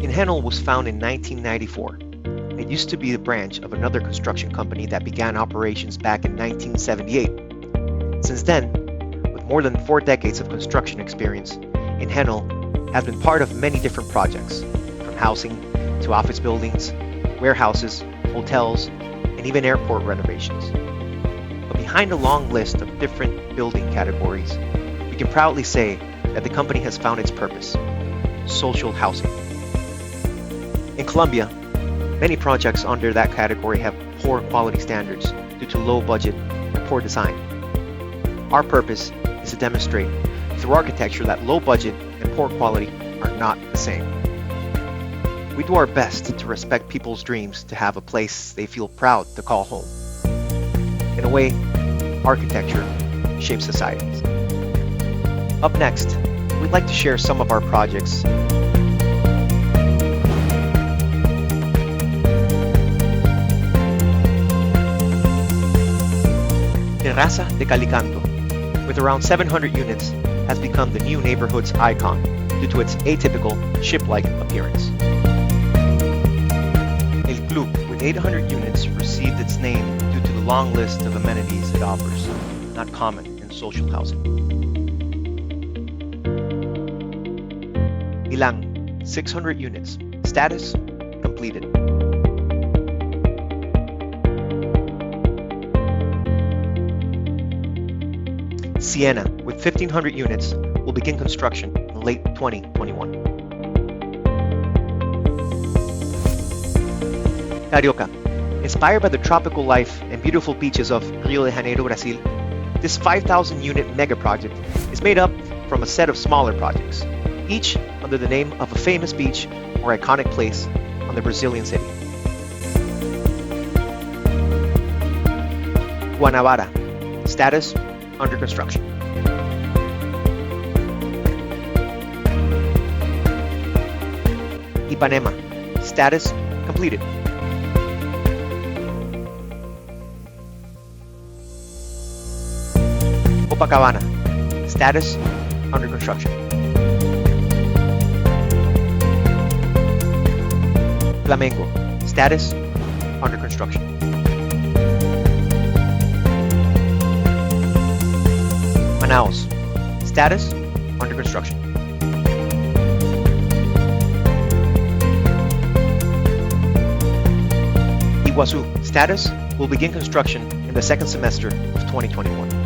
INGENAL was founded in 1994. It used to be the branch of another construction company that began operations back in 1978. Since then, with more than 4 decades of construction experience, INGENAL has been part of many different projects, from housing to office buildings, warehouses, hotels, and even airport renovations. But behind a long list of different building categories, we can proudly say that the company has found its purpose: social housing. In Colombia, many projects under that category have poor quality standards due to low budget and poor design. Our purpose is to demonstrate through architecture that low budget and poor quality are not the same. We do our best to respect people's dreams to have a place they feel proud to call home. In a way, architecture shapes societies. Up next, we'd like to share some of our projects. Terraza de Calicanto, with around 700 units, has become the new neighborhood's icon due to its atypical ship-like appearance. El Club, with 800 units, received its name due to the long list of amenities it offers, not common in social housing. Milan, 600 units, status completed. Siena, with 1,500 units, will begin construction in late 2021. Carioca, inspired by the tropical life and beautiful beaches of Rio de Janeiro, Brazil, this 5,000-unit mega project is made up from a set of smaller projects, each under the name of a famous beach or iconic place on the Brazilian city. Guanabara, status under construction. Ipanema, status completed. Copacabana, status under construction. Flamengo, status under construction. Manaus, status under construction. Iguazu, status will begin construction in the second semester of 2021.